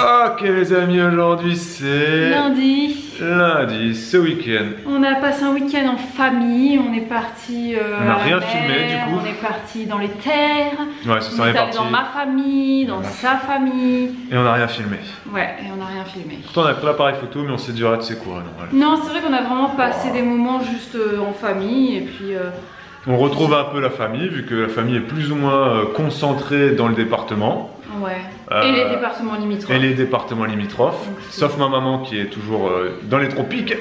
Ok les amis, aujourd'hui c'est... Lundi, ce week-end. On a passé un week-end en famille, on est parti on n'a rien filmé du coup. On est parti dans les terres, ouais, c'est ça, on est allé dans ma famille, dans sa famille. Et on n'a rien filmé. Ouais, et on n'a rien filmé. Pourtant on avait pris l'appareil photo mais on s'est dit arrête c'est quoi non, c'est vrai qu'on a vraiment passé des moments juste en famille et puis... on retrouve un peu la famille vu que la famille est plus ou moins concentrée dans le département. Ouais. Et les départements limitrophes. Et les départements limitrophes, sauf ma maman qui est toujours dans les tropiques.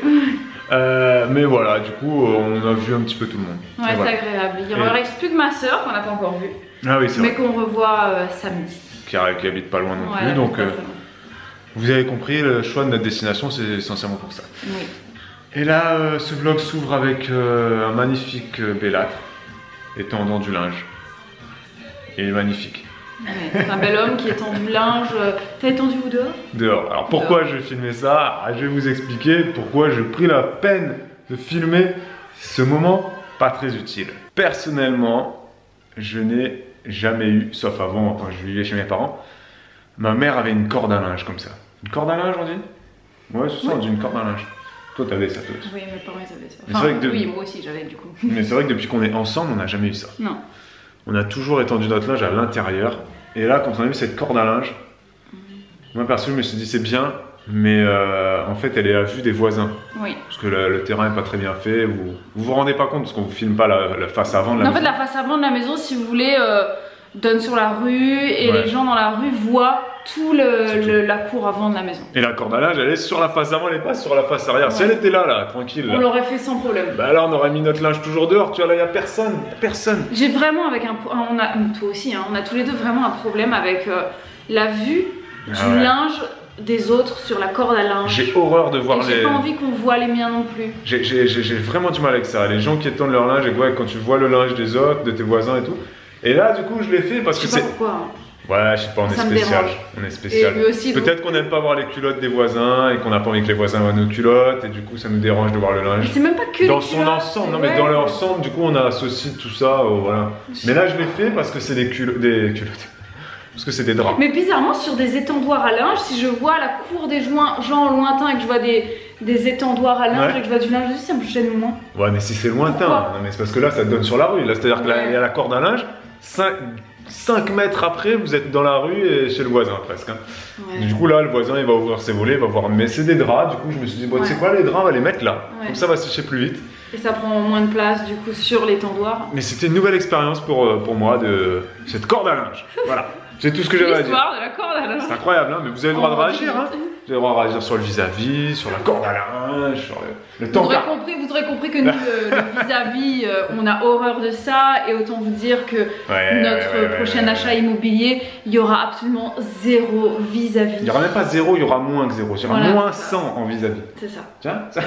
Mais voilà, du coup, on a vu un petit peu tout le monde. Ouais, c'est agréable. Il ne reste plus que ma soeur qu'on n'a pas encore vue. Ah oui, c'est vrai. Mais qu'on revoit samedi. Qui habite pas loin non plus. Donc, vous avez compris, le choix de notre destination, c'est essentiellement pour ça. Oui. Et là, ce vlog s'ouvre avec un magnifique bellâtre étendant du linge. Il est magnifique. Ouais, un bel homme qui étend du linge. T'as étendu où dehors? Dehors. Alors pourquoi je vais filmer ça? Je vais vous expliquer pourquoi j'ai pris la peine de filmer ce moment pas très utile. Personnellement, je n'ai jamais eu, sauf avant quand je vivais chez mes parents, ma mère avait une corde à linge comme ça. Une corde à linge on dit? Ouais, c'est ça, on dit une corde à linge. Toi t'avais ça toi aussi? Oui, mes parents ils avaient ça. Enfin, oui, moi aussi j'avais du coup. Mais c'est vrai que depuis qu'on est ensemble, on n'a jamais eu ça. Non. On a toujours étendu notre linge à l'intérieur. Et là, quand on a vu cette corde à linge, moi perso, je me suis dit c'est bien, mais en fait, elle est à vue des voisins. Oui. Parce que le terrain n'est pas très bien fait. Vous rendez pas compte parce qu'on ne vous filme pas la face avant de la maison. En fait, la face avant de la maison, si vous voulez, donne sur la rue et les gens dans la rue voient tout la cour avant de la maison. Et la corde à linge, elle est sur la face avant, elle n'est pas sur la face arrière. Ouais. Si elle était là, tranquille. On l'aurait fait sans problème. Bah là, on aurait mis notre linge toujours dehors. Tu vois, là, il n'y a personne. Personne. J'ai vraiment avec toi aussi, hein, on a tous les deux vraiment un problème avec la vue du linge des autres sur la corde à linge. J'ai horreur de voir J'ai pas envie qu'on voit les miens non plus. J'ai vraiment du mal avec ça. Les gens qui étendent leur linge et quand tu vois le linge des autres, de tes voisins et tout. Et là, du coup, je l'ai fait parce que c'est. Pourquoi hein. Ouais, je sais pas, on est spécial. On est spécial. Peut-être qu'on n'aime pas voir les culottes des voisins et qu'on n'a pas envie que les voisins voient nos culottes et du coup ça nous dérange de voir le linge. C'est même pas que dans son ensemble, non mais dans l'ensemble, du coup on associe tout ça, voilà. Mais là je l'ai fait parce que c'est des culottes. Parce que c'est des draps. Mais bizarrement, sur des étendoirs à linge, si je vois la cour des gens lointains et que je vois des étendoirs à linge et que je vois du linge dessus, ça me gêne moins. Ouais, mais si c'est lointain, non, mais c'est parce que là ça te donne sur la rue. Là, c'est-à-dire qu'il y a la corde à linge, 5 mètres après, vous êtes dans la rue et chez le voisin presque. Hein. Ouais. Du coup, là, le voisin il va ouvrir ses volets, il va voir. Mais c'est des draps, du coup, je me suis dit, bon, tu sais quoi, les draps, on va les mettre là. Comme ça va sécher plus vite. Et ça prend moins de place, du coup, sur l'étendoir. Mais c'était une nouvelle expérience pour moi de cette corde à linge. Voilà. C'est tout ce que j'avais à dire. L'histoire de la corde à linge. C'est incroyable, hein, mais vous avez le droit de réagir. Hein. Vous avez le droit de réagir sur le vis-à-vis, sur la corde à linge, sur le temps. Vous aurez compris que nous, le vis-à-vis, on a horreur de ça. Et autant vous dire que notre prochain achat immobilier, il y aura absolument zéro vis-à-vis. Il n'y aura même pas zéro, il y aura moins que zéro. Il y aura moins 100 en vis-à-vis. C'est ça. Tiens, ça.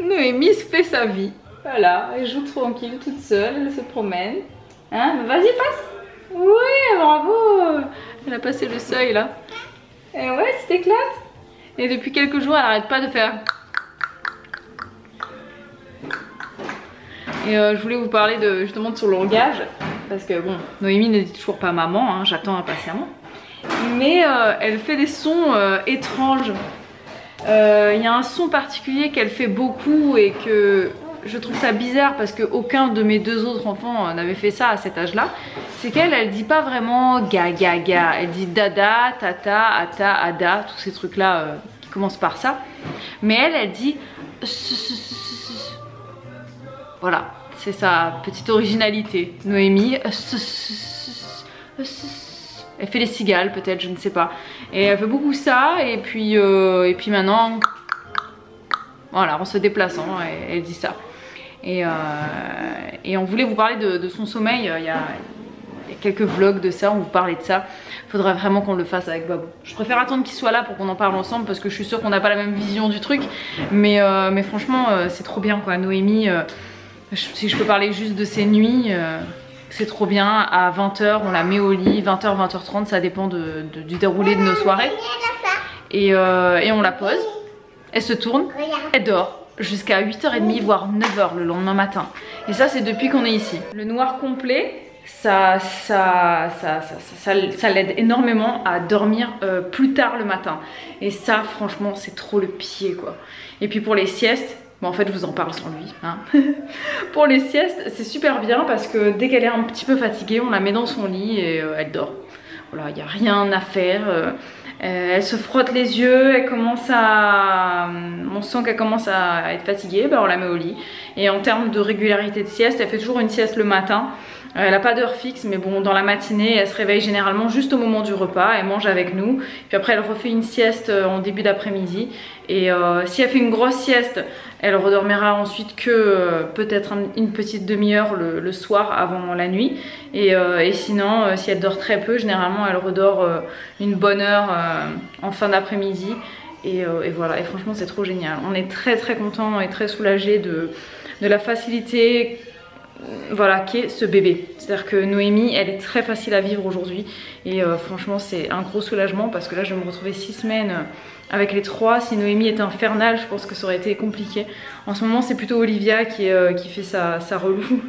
Noémie se fait sa vie, voilà, elle joue tranquille, toute seule, elle se promène. Hein, vas-y, passe. Oui, bravo. Elle a passé le seuil là. Et ouais, tu t'éclates. Et depuis quelques jours, elle arrête pas de faire. Et je voulais vous parler justement de son langage, parce que bon, Noémie ne dit toujours pas maman, hein, j'attends impatiemment. Mais elle fait des sons étranges. Il y a un son particulier qu'elle fait beaucoup et que je trouve ça bizarre parce qu'aucun de mes deux autres enfants n'avait fait ça à cet âge-là. C'est qu'elle dit pas vraiment ga ga ga, elle dit dada, tata, ata, ada, tous ces trucs-là qui commencent par ça. Mais elle dit voilà, c'est sa petite originalité. Noémie elle fait les cigales peut-être, je ne sais pas. Et elle fait beaucoup ça et puis maintenant, voilà, en se déplaçant, elle dit ça. Et on voulait vous parler de son sommeil, il y a quelques vlogs de ça, on vous parlait de ça. Il faudrait vraiment qu'on le fasse avec Babou. Je préfère attendre qu'il soit là pour qu'on en parle ensemble parce que je suis sûre qu'on n'a pas la même vision du truc. Mais franchement, c'est trop bien quoi. Noémie, si je peux parler juste de ses nuits... c'est trop bien, à 20h on la met au lit, 20h, 20h30, ça dépend du déroulé de nos soirées. Et on la pose, elle se tourne, elle dort. jusqu'à 8h30 voire 9h le lendemain matin. Et ça c'est depuis qu'on est ici. Le noir complet, ça l'aide énormément à dormir plus tard le matin. Et ça franchement c'est trop le pied quoi. Et puis pour les siestes, bon, en fait je vous en parle sans lui hein. Pour les siestes c'est super bien parce que dès qu'elle est un petit peu fatiguée, on la met dans son lit et elle dort. Voilà, il n'y a rien à faire. Elle se frotte les yeux, elle commence à... on sent qu'elle commence à être fatiguée, ben on la met au lit. Et en termes de régularité de sieste, elle fait toujours une sieste le matin. Elle n'a pas d'heure fixe, mais bon, dans la matinée, elle se réveille généralement juste au moment du repas, elle mange avec nous. Puis après, elle refait une sieste en début d'après-midi. Et si elle fait une grosse sieste, elle redormira ensuite que peut-être une petite demi-heure le soir avant la nuit. Et sinon, si elle dort très peu, généralement, elle redort une bonne heure en fin d'après-midi. Et voilà, et franchement, c'est trop génial. On est très très contents et très soulagés de la facilité voilà qu'est ce bébé. C'est-à-dire que Noémie elle est très facile à vivre aujourd'hui et franchement c'est un gros soulagement parce que là je vais me retrouver 6 semaines avec les 3. Si Noémie était infernale je pense que ça aurait été compliqué. En ce moment c'est plutôt Olivia qui fait sa relou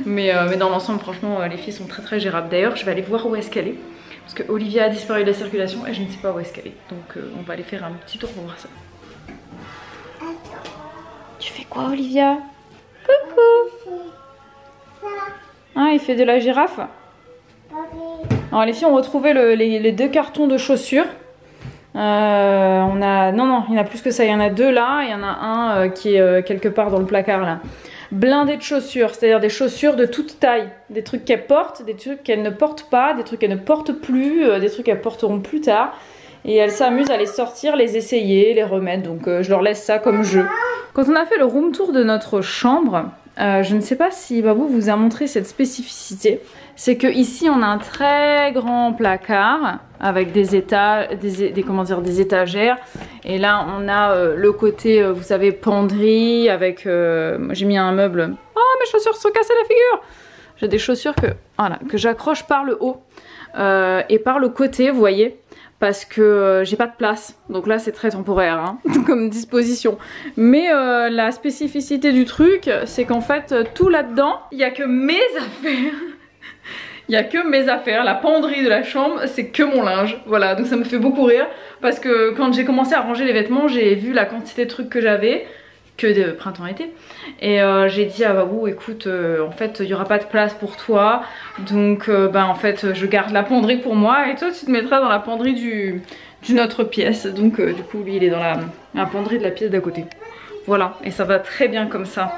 mais dans l'ensemble franchement les filles sont très très gérables. D'ailleurs je vais aller voir où est-ce qu'elle est parce que Olivia a disparu de la circulation et je ne sais pas où est-ce qu'elle est. Donc on va aller faire un petit tour pour voir ça. Tu fais quoi Olivia? Coucou. Ah, il fait de la girafe. Alors les filles ont retrouvé les 2 cartons de chaussures. Non, il y en a plus que ça. Il y en a 2 là. Il y en a un qui est quelque part dans le placard là. Blindé de chaussures, c'est-à-dire des chaussures de toute taille. Des trucs qu'elle porte, des trucs qu'elle ne porte pas, des trucs qu'elle ne porte plus, des trucs qu'elles porteront plus tard. Et elles s'amusent à les sortir, les essayer, les remettre. Donc je leur laisse ça comme jeu. Quand on a fait le room tour de notre chambre, je ne sais pas si Babou vous a montré cette spécificité. C'est que ici on a un très grand placard avec des étagères. Et là on a le côté, vous savez, penderie avec... j'ai mis un meuble. Oh mes chaussures se sont cassées la figure. J'ai des chaussures que j'accroche par le haut et par le côté, vous voyez. Parce que j'ai pas de place, donc là c'est très temporaire hein, comme disposition. Mais la spécificité du truc, c'est qu'en fait tout là-dedans, il n'y a que mes affaires. Il n'y a que mes affaires, la penderie de la chambre, c'est que mon linge. Voilà, donc ça me fait beaucoup rire parce que quand j'ai commencé à ranger les vêtements, j'ai vu la quantité de trucs que j'avais, que de printemps-été. Et j'ai dit à Babou, écoute, en fait, il n'y aura pas de place pour toi. Donc, en fait, je garde la penderie pour moi. Et toi, tu te mettras dans la penderie d'une autre pièce. Donc, du coup, lui, il est dans la penderie de la pièce d'à côté. Voilà, et ça va très bien comme ça.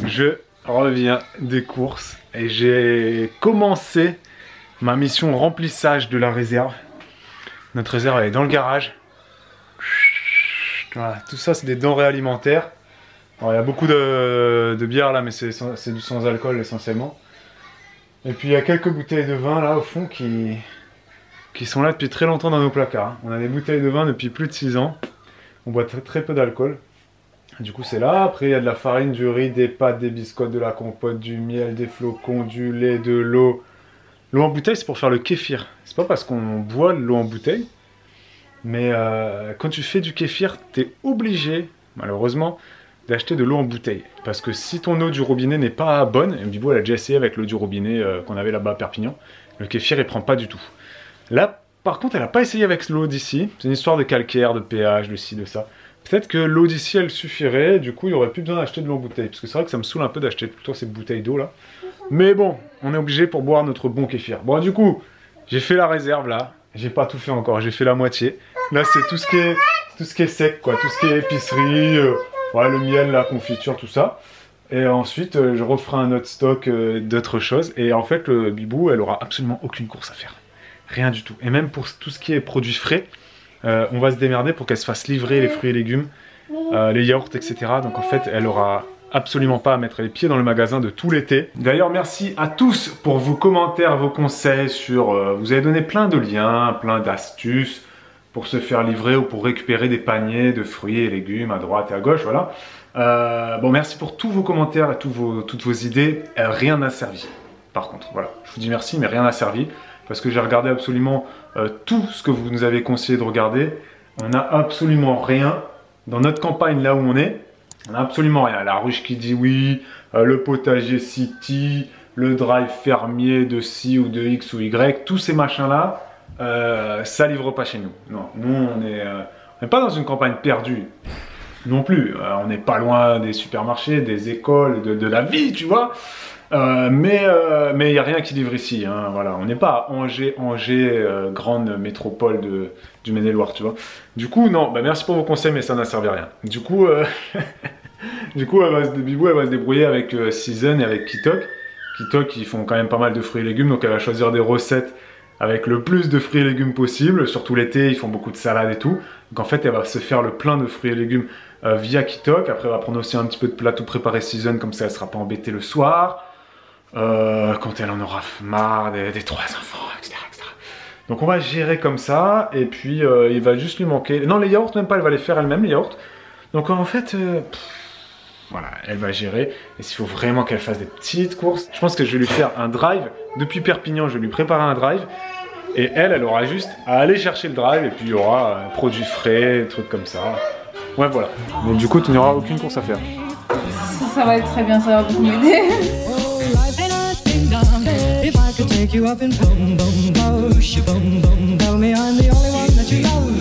Je reviens des courses et j'ai commencé ma mission remplissage de la réserve. Notre réserve elle est dans le garage. Voilà, tout ça c'est des denrées alimentaires. Alors, il y a beaucoup de bière là mais c'est du sans alcool essentiellement. Et puis il y a quelques bouteilles de vin là au fond qui sont là depuis très longtemps dans nos placards. On a des bouteilles de vin depuis plus de 6 ans. On boit très peu d'alcool. Du coup c'est là, après il y a de la farine, du riz, des pâtes, des biscottes, de la compote, du miel, des flocons, du lait, de l'eau. L'eau en bouteille c'est pour faire le kéfir. C'est pas parce qu'on boit de l'eau en bouteille, mais quand tu fais du kéfir, t'es obligé, malheureusement, d'acheter de l'eau en bouteille. Parce que si ton eau du robinet n'est pas bonne, et Bibou elle a déjà essayé avec l'eau du robinet qu'on avait là-bas à Perpignan, le kéfir il prend pas du tout. Là par contre elle a pas essayé avec l'eau d'ici, c'est une histoire de calcaire, de pH, de ci, de ça. Peut-être que l'eau d'ici elle suffirait, du coup il n'y aurait plus besoin d'acheter de l'eau en bouteille. Parce que c'est vrai que ça me saoule un peu d'acheter plutôt ces bouteilles d'eau là. Mais bon, on est obligé pour boire notre bon kéfir. Bon du coup, j'ai fait la réserve là. J'ai pas tout fait encore, j'ai fait la moitié. Là c'est tout ce qui est sec quoi, tout ce qui est épicerie, voilà, le miel, la confiture, tout ça. Et ensuite je referai un autre stock d'autres choses. Et en fait le Bibou elle aura absolument aucune course à faire. Rien du tout. Et même pour tout ce qui est produits frais, on va se démerder pour qu'elle se fasse livrer les fruits et légumes, les yaourts, etc. Donc en fait, elle aura absolument pas à mettre les pieds dans le magasin de tout l'été. D'ailleurs, merci à tous pour vos commentaires, vos conseils sur... vous avez donné plein de liens, plein d'astuces pour se faire livrer ou pour récupérer des paniers de fruits et légumes à droite et à gauche, voilà. Bon, merci pour tous vos commentaires et toutes vos idées. Rien n'a servi. par contre. Voilà, je vous dis merci, mais rien n'a servi. Parce que j'ai regardé absolument tout ce que vous nous avez conseillé de regarder. On n'a absolument rien. Dans notre campagne, là où on est, on n'a absolument rien. La ruche qui dit oui, le potager City, le drive fermier de ci ou de X ou Y, tous ces machins-là, ça livre pas chez nous. Non, nous, on n'est pas dans une campagne perdue. Non plus. On n'est pas loin des supermarchés, des écoles, de la vie, tu vois. Mais il n'y a rien qui livre ici, hein, voilà. On n'est pas à Angers, grande métropole du Maine-et-Loire, tu vois. Du coup, non, bah merci pour vos conseils, mais ça n'a servi à rien. Du coup, Bibou, elle va se débrouiller avec Season et avec Kitok. Kitok, ils font quand même pas mal de fruits et légumes, donc elle va choisir des recettes avec le plus de fruits et légumes possible. Surtout l'été, ils font beaucoup de salades et tout. Donc en fait, elle va se faire le plein de fruits et légumes via Kitok. Après, elle va prendre aussi un petit peu de plat tout préparé Season, comme ça, elle ne sera pas embêtée le soir. Quand elle en aura marre des 3 enfants, etc., etc. Donc on va gérer comme ça, et puis il va juste lui manquer... Non, les yaourts, même pas, elle va les faire elle-même, les yaourts. Donc en fait, voilà, elle va gérer. Et s'il faut vraiment qu'elle fasse des petites courses, je pense que je vais lui faire un drive. Depuis Perpignan, je vais lui préparer un drive. Et elle aura juste à aller chercher le drive, et puis il y aura produits frais, des trucs comme ça. Ouais, voilà. Donc du coup, tu n'auras aucune course à faire. Ça va être très bien, ça va beaucoup m'aider. If I could take you up and boom, boom, boom, boom, boom, tell me I'm the only one that you know.